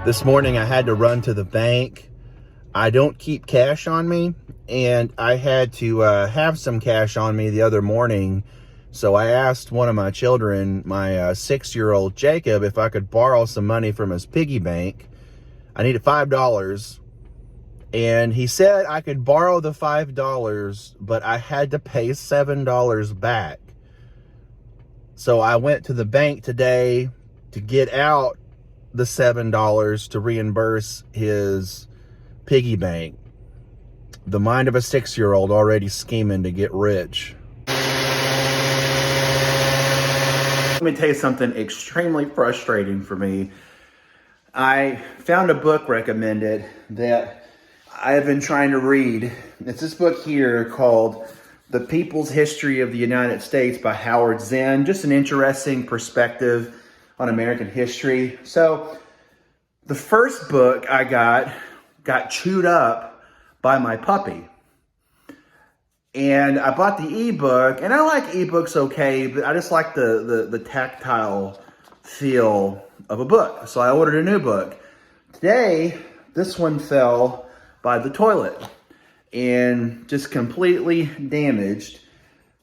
This morning I had to run to the bank. I don't keep cash on me, and I had to have some cash on me the other morning. So I asked one of my children, my 6-year-old Jacob, if I could borrow some money from his piggy bank. I needed $5. And he said I could borrow the $5, but I had to pay $7 back. So I went to the bank today to get out the $7 to reimburse his piggy bank. The mind of a 6-year-old already scheming to get rich. Let me tell you something extremely frustrating for me. I found a book recommended that I have been trying to read. It's this book here called The People's History of the United States by Howard Zinn. Just an interesting perspective on American history. So the first book I got chewed up by my puppy. And I bought the ebook, and I like ebooks okay, but I just like the tactile feel of a book. So I ordered a new book. Today, this one fell by the toilet and just completely damaged.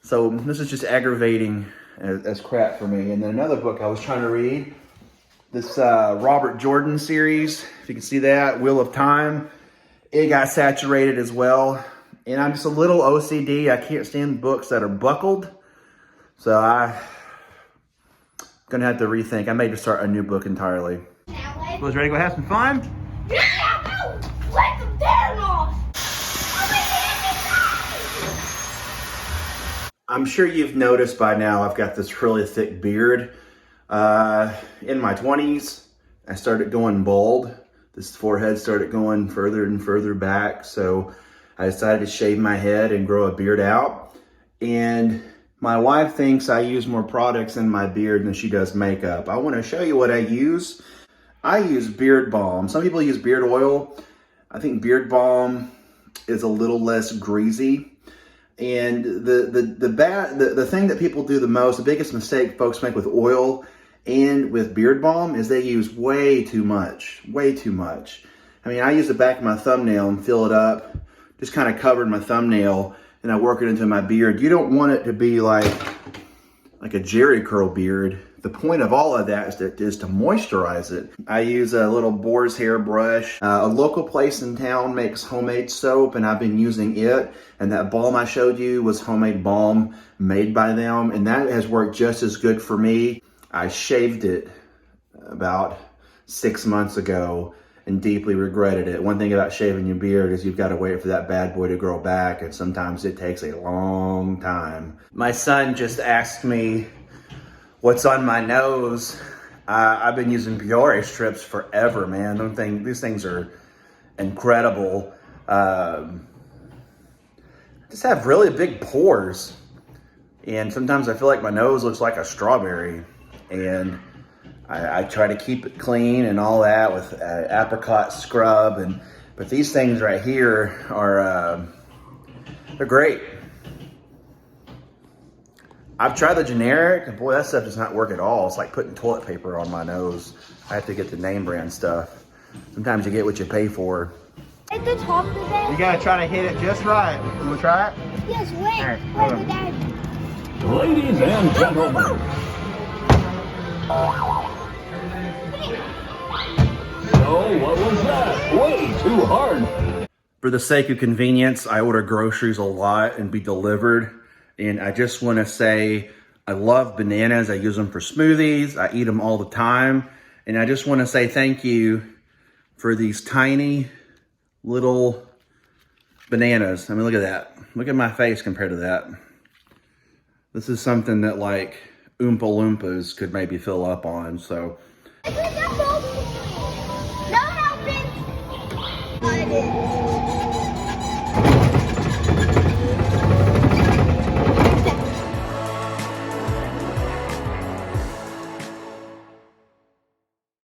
So this is just aggravating as crap for me. And then another book I was trying to read, this Robert Jordan series, if you can see that, Wheel of Time, it got saturated as well. And I'm just a little OCD. I can't stand books that are buckled. So I'm gonna have to rethink. I may just start a new book entirely. You guys ready to go have some fun? Yeah, let them down off. I'm sure you've noticed by now I've got this really thick beard. In my 20s, I started going bald. This forehead started going further and further back. So I decided to shave my head and grow a beard out. And my wife thinks I use more products in my beard than she does makeup. I want to show you what I use. I use beard balm. Some people use beard oil. I think beard balm is a little less greasy. And the thing that people do the most, the biggest mistake folks make with oil and with beard balm is they use way too much. I mean, I use the back of my thumbnail and fill it up, just kind of covered my thumbnail, and I work it into my beard. You don't want it to be like a Jerry curl beard. The point of all of that is to moisturize it. I use a little boar's hair brush. A local place in town makes homemade soap, and I've been using it. And that balm I showed you was homemade balm made by them, and that has worked just as good for me. I shaved it about 6 months ago and deeply regretted it. One thing about shaving your beard is you've got to wait for that bad boy to grow back, and sometimes it takes a long time. My son just asked me what's on my nose. I've been using Biore strips forever, man. These things are incredible. Just have really big pores, and sometimes I feel like my nose looks like a strawberry, and I try to keep it clean and all that with apricot scrub, but these things right here are they're great. I've tried the generic, and boy, that stuff does not work at all. It's like putting toilet paper on my nose. I have to get the name brand stuff. Sometimes you get what you pay for. At the top of it. You gotta try to hit it just right. You wanna try it? Yes, wait. All right, Wait, Dad. Ladies and gentlemen. So what was that? Way too hard. For the sake of convenience, I order groceries a lot and be delivered. And I just want to say, I love bananas. I use them for smoothies. I eat them all the time. And I just want to say thank you for these tiny little bananas. I mean, look at that. Look at my face compared to that. This is something that like Oompa Loompas could maybe fill up on, so. No helping.